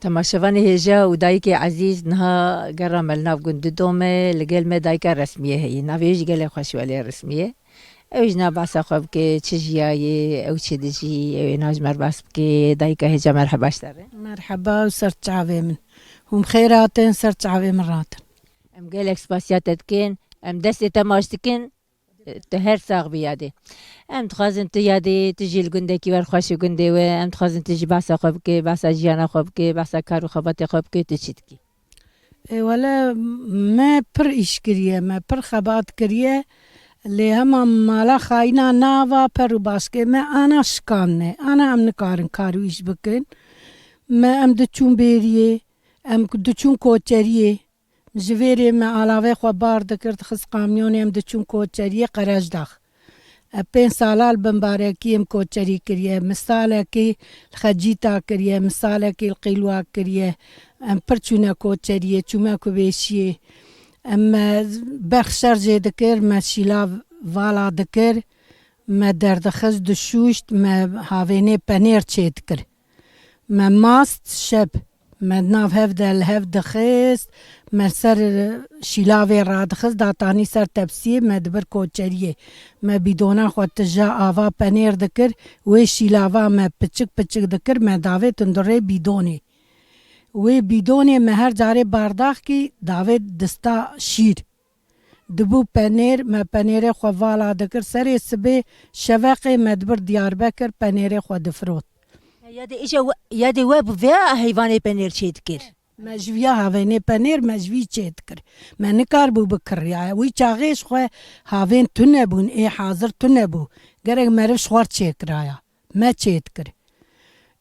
كما شفاني هجا ودايكي عزيز نها قرا ملناف قند دومي لقل ما دايكا رسمية هي نافيج قال خوشو عليها رسمية اوجنا باسا خوبكي تشجياي او تشدجي او ناج مرباسبكي دايكا هجا مرحبا اشتري مرحبا وسرت عافية من هم خيراتين سرت عافية مرات ام قالك سباسياتتكين ام دستي تماشتكين تهر ساغ بيادي ام تخازن تيادي تجي الجندكي والخوشي جندي ام تخازن تجي باسا خوبكي باسا جيانا خوبكي باسا كارو خباتي خوبكي تشتكي ولا ما بر إيش كريه ما بر خبات كريه اللي هما مالا خاينا نافا برو باسكي ما أنا شكاني أنا أم نكارن كارو إيش بكن ما أم دتشون بيريه أم دتشون كوتشريه جويري ما علاوه خو بار دكرت خص قاميوني أم دتشون كوتشريه قراج داخ أبين سالال بمباركي أم كوتشري كريه مسالكي الخجيتا كريه مسالكي القيلوا كريه ام پرچونه کوچریه چومه کو بیشیه ام برخشر جه دکر ما شیلا والا دکر ما دردخز دشوشت ما هاوینه پنیر چه دکر ما ماست شب ما ناف هف دخست ما سر شیلا و را دخست داتانی سر تبسیه ما دبر کوچریه ما بیدونا خود تجا آوا پنیر دکر و شیلا و ما پچک دکر ما داوه تندره بیدونه وی بیدونی مهر جاره بارداخ کی داوید دستا شیر دبو پنیر ما پنیر خو والا دکر سری سبه شوق مدبر دیار بکر پنیر خو دفروت یادی وب ویا حیوانی پنیر چید کر مجویا هاوینه پنیر مجوی چید کر ما نکار بو بکر یا وی چاغیش خو هاوین تونه بون ای حاضر تونه بو گرگ مرف شوار چید کرایا ما چید کر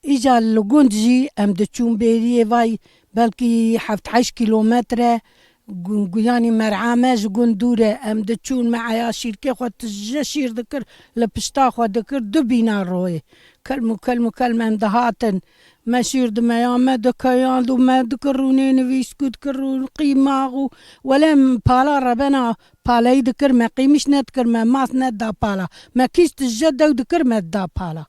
إجا لقون جي أم دتشون بيري واي بلكي 17 كيلومتر يعني مرعامة جون دورة أم دتشون معايا شيركي خو تجشير ذكر لبشتا خو ذكر دبينا روي كلمة أم دهاتن ما شير دميا ما دكيان دو ما دكروني نويس كود كرون قيمة ولا بالا ربنا بالا يذكر ما قيمش نذكر ما ماس ندا بالا ما كيس تجد ذكر ما دا بالا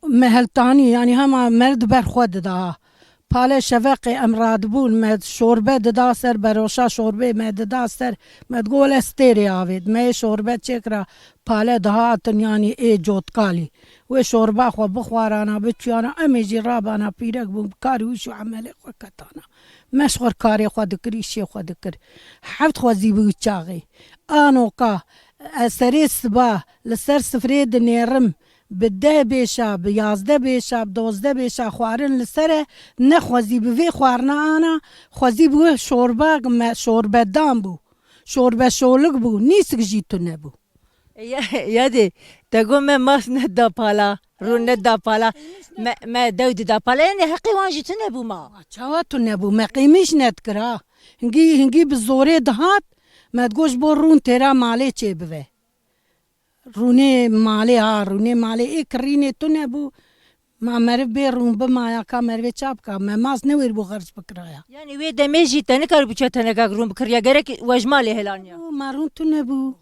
مهلتاني يعني هما مرد برخود دا پاله شفق امراد بون مد شوربه ددا سر بروشا شوربه مد ددا سر مد گول استری آوید می شوربه چکرا پاله دهاتن یعنی ای جوت کالی و شوربه خو بخوارانا بچیانا امیجی رابانا پیرک بون کاریوشو عمل خو کتانا مشغر کاری خو دکری شی خو دکر حفت خو زیبو چاغی آنو کا سری صبح لسر سفرید نیرم بده بيشا بيازده بيشا بدوزده بيشا خوارن لسره نخوزي بوي خوارنا انا خوزي بو شوربه دام بو شوربه شولق بو نيسك جيتو نبو يادي تقول ما ماس ندا بالا رو ندا بالا ما دود دا بالا يعني حقي وانجي تنبو ما چاوا تنبو ما قيمش ندكرا هنگي بزوره دهات ما تقوش بو رون تيرا مالي چه بوه رونه ماله ایک رینه تو نبو ما مرف بیرون بمایا کا مرف چاپ کا ما ماس نویر بو خرج بکرایا يعني وي دمجي تنكر بچا تنكا گرون بكريا گرك وجمالي هلانيا مارون تو نبو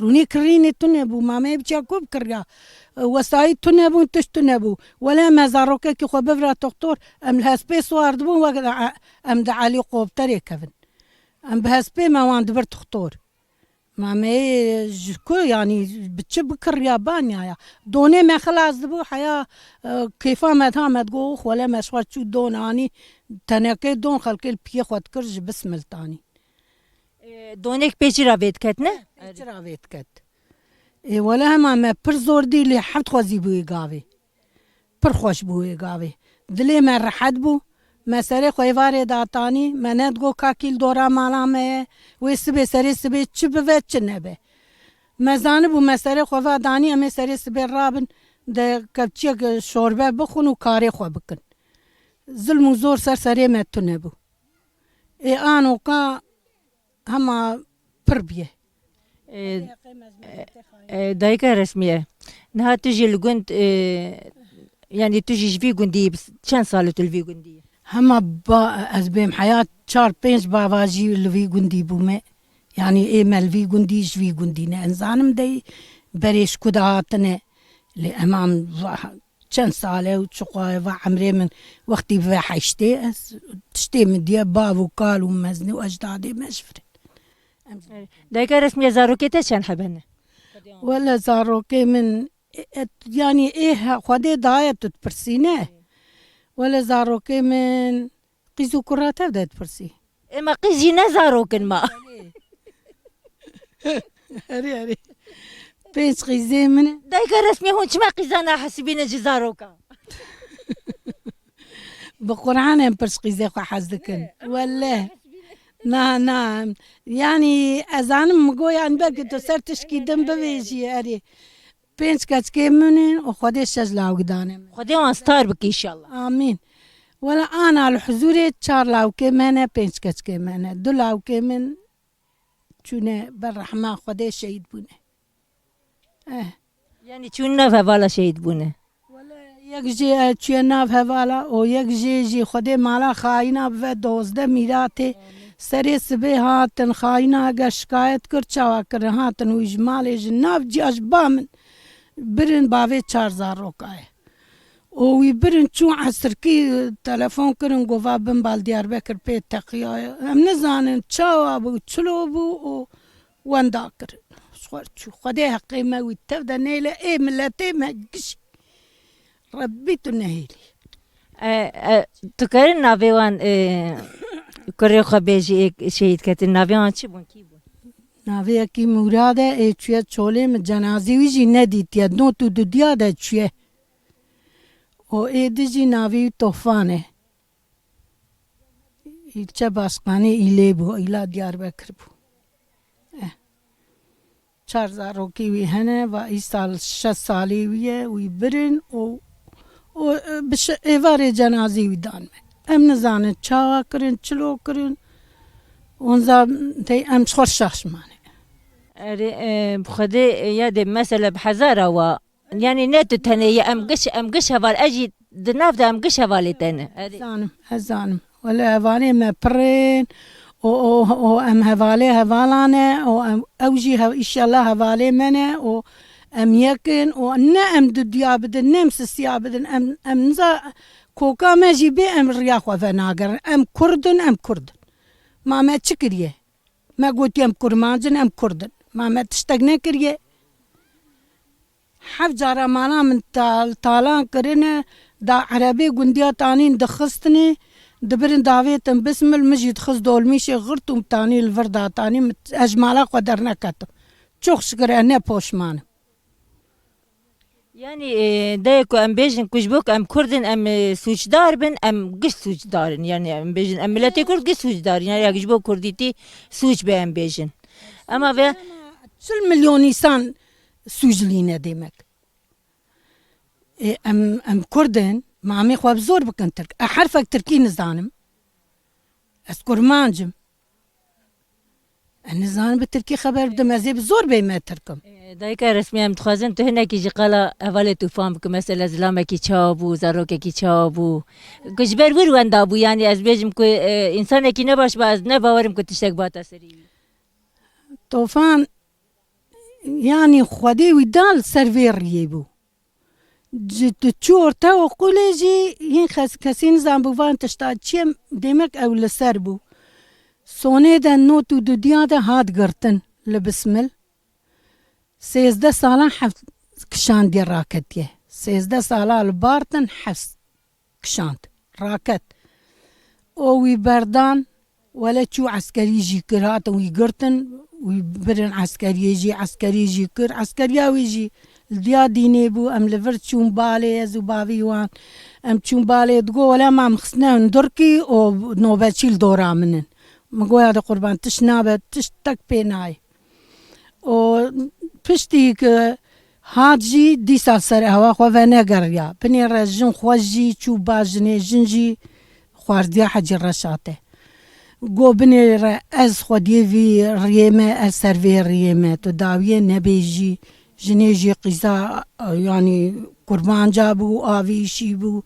روني كرينه تو نبو ما ما بچا کو بکريا وساي تو نبو تش تو نبو ولا مزاروك کی خو بفرا دكتور ام الهسبيس وارد بو ام د علي قوبتري كفن ام بهسبي ما وان دبر دكتور ما كو يعني بتشبكر يابان يا دوني ما خلاص دبو حياة كيفا ما تها تقوخ ولا ما شوات شو دون اني تناكي دون خلق البي خود كرج بسم التاني دونك بيجرا بيت كتنا بيجرا بيت كت ولا ما برزور دي اللي حد خوزي بوي قاوي برخوش بوي قاوي دلي ما رحد بو ما سري خويواري داتاني ما ندقو كاكيل دورا مالا ما ويسبي سري سبي تشبه تشنبه ما زانبو ما سري خوفا داني امي سري سبي رابن ده كبتشيك شوربه بخون وكاري خو بكن ظلم وزور سري ما تنبو اي انو كا هما بربيه دايكا رسمية نها تجي الجند يعني تجي في جندي بس كان صارت الفي جندية هما از بهم حياة 4-5 باباجي الفي جندي بومه يعني ايه مالفي جندي جوي جندي نه انسانم دي بريش كدهاتنه لأمام چند ساله و چقای و عمره من وقتی به حشته تشتی من دیه باو و کال و مزنی و اجدادی مشفره دایکا رسمیه زاروکیته چند حبنه ولا زاروكي من يعني ايه خدي داية تتبرسينه ولا زاروكي من قيزو كراتا بدأت تبرسي اما قیزی نه زاروکن ما هري بيش قيزي من دایکا رسمیه هون چما قیزانا حسبینه جی زاروکا بقرآن برش قيزي خو حزدكن ولا نعم يعني أذان مقول يعني بقى تسر تشكي دم بويجي أري بينش كاتكي منين وخدي شجلا وقدانم خودی آن ستار بکی انشالله آمين ولا أنا على حضوري تشار لاوكي منه بينش كاتكي منه دو لاوكي من چونه بالرحمة خدي شهيد بونه یعنی چون نه والا شهید بونه یک جی چیه ناف حوالا و یک جی خودی مالا خاینا و 12 میراته سری سبه هاتن خاینا اگر شکایت کر چاوا کر هاتن و اجمال جناف جی اشبا من برن باوی 4000 روکای و وی برن چون عصر کی تلفون کرن گووا بن بال دیار بکر پی تقیای هم نزانن چاوا بو چلو بو و وندا کرن خودی حقی ما وی تفده نیله ای ملتی ما گش ربيت النهيلي تکرین ناویوان کری خبیجی شهید کتی ناویوان چی بون کی بون ناوی کی مراده ای چیه چوله من جنازی ویجی ندیتیه دو تو دو دیاده چیه و ای دیجی ناوی توفانه ایلچه باسقانه ایله بو ایلا دیار بکر بو 4000 روکی وی هنه و ای سال 6 سالی ویه وی برن و بش ایوار جنازی ویدان ام نزانه چاوا کرن چلو کرن اونزا تی ام خور شخص مانه خودی یاد مثلا بحزاره و یعنی نه تو تنه ام قش هوال اجي دناف ده ام قش هوالی تنه هزانم ولا هوالي ما برين و ام هوالي هوالانه و ام اوجي ان شاء الله هوالي منه و ام يكن ونعم دديا بدن نمس السيا بدن ام نزا كوكا ما جيبي ام رياخ وفناقر ام كردن ما تشكريه ما قلت ام كرمانجن ام كردن ما تشتغنا كريه حف جارا مانا من طالان كرنا دا عربي قنديا تانين دخستني دبرن داويتن بسم المجد خص دول ميشي غرتم تاني الفردا تاني اجمالا قدرنا كتب چوخ شكر انا پوشمان يعني دايكو ام بيجن كوجبوك ام كردن ام سوچدار بن ام قش سوچدارن يعني ام بيجن ام ملتي كرد قش سوچدار يعني اجبو كرديتي سوچ به ام بيجن اما ve 40 مليون انسان سوجلينا ديمك ام كردن ما عمي خواب زور بكن ترك احرفك تركي نزانم اسكر مانجم النزان بالتركي خبر بدم ازيب زور بي ما تركم دایکا رسمی هم تخوازن تو هنه کی جقالا اول توفان بکن مثلا زلامه کی چابو زاروکه کی چابو کجبر وروندا بو yani از بیجم که انسان کی نباش باز نباورم که تشتک باتا سری طوفان يعني خدي ودال سيرفير يبو جت تشور تو قولجي ين خس كسين زامبوان تشتاد شيم ديمك او لسربو سوني دا نوتو دو ديادا هاد قرتن لبسمل 16 سالا حفظ كشان دي راكت يه 16 سالا البارتن حفظ كشاند راكت او بردان ولا تشو عسكري يجي كرات ويقرتن ويبرن عسكري يجي كر عسكريا ويجي الديا ديني بو ام لفرت شون بالي زبابي وان ام شون بالي تقول ولا ما مخصنا ندركي او نوباتشيل دورا منن مقول هذا قربان تشنابت تشتك بيناي او پشتی که هاجی دیسا سر هوا خو و نگریا بنی رجن خوجی چو باجنه جنجی خواردیا حجر رشاته گو بنی ر از خودی وی ریمه از سروی ریمه تو داویه نبیجی جنیجی قیزا یعنی قربان جابو آویشی بو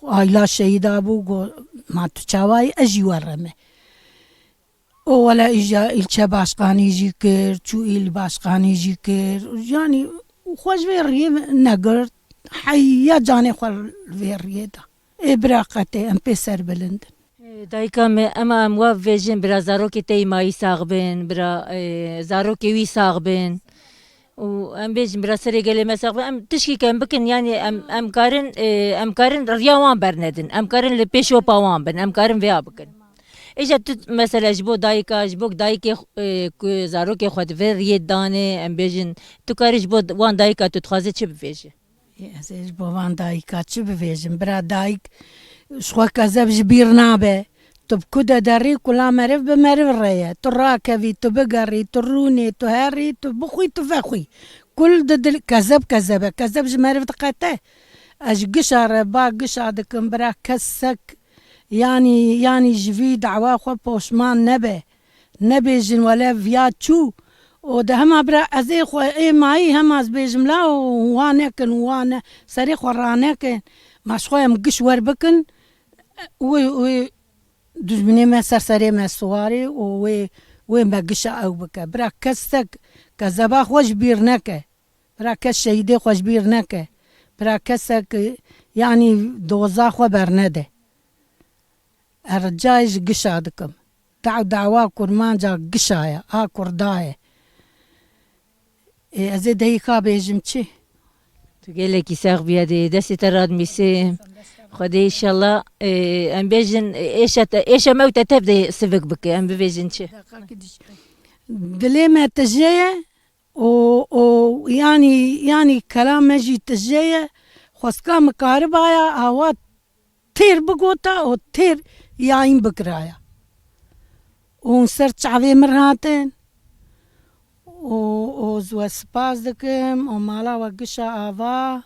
آیلا شهیدا بو گو ما تو چاوای اجی ورمه ولا إجا إلشة باشقاني جيكر شو إل باشقاني جيكر يعني خوش في الريم نقر حیا جانê xwe vê riyê da ê biraqetê em pê serbilindin دایکا me ema em wa vêjin bira zarokê te yî mayî sax bin bira zarokê wî sax bin û em bêjin bira serê gelê me sax bin em tişkî em bikin yani em karin riya wan bernedin em karin li pêş şopa wan bin em karin vêya bikin Îja tu mesela ji bo dayika ji bo dayikê ku zarokê xwe divê riyê danê em bêjin tu karî ji bo wan dayika tu dixwazî çi bivêjî ez ê ji bo van dayika çi bivêjim bira dayik xwe kezeb ji bîr nabe tu bi ku de derî kula meriv bi meriv re ye tu rakevî tu bigerî tu rûnê tu herî tu bixwî tu vexwî kul di dil kezeb e kezeb ji meriv diqete ez ji gişa re ba gişa dikim bira kesek yani ji vî dawa xwe poşman nebe nebêjin welev ya çû û di hema bira ez ê xwe ê mayî hema ez bêjim la wan nekin wan serê xwe ranekin maşxwe em giş werbikin wê dijminê me ser serê me siwarê û wê me gişa ew bike bira kesek kezeba xwe ji bîr neke bira kes şehîdê xwe ji bîr neke bira kesek yani doza xwe bernede Ercayê ji gişa dikim dawa kurmanca gişa ye a kurda ye ez ê dehîka bêjim çi Tu gelekî sax biya dê destê te radmîsê Xwedê înşallah em bêjin êşa me te tev de sivik bike em bivêjin çi dilê me tije ye û yani kelam me jî tije ye xwestka mikaribaya awa têr bigota û têr yayîn bikiraya û ser çavê mir hatin û we spas dikim û mala we gişa ava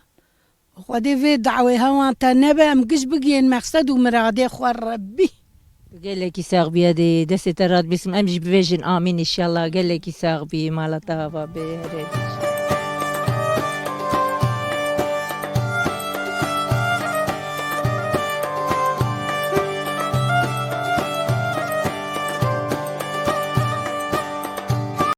Xwedê vê dawê hewan te nebe em giş bigihên meqsed û miradê xwe Rebbî gelekî sax biya dê destê te radmîsim em jî bivêjin amîn înşallah gelekî sax bî mala te hava bê herê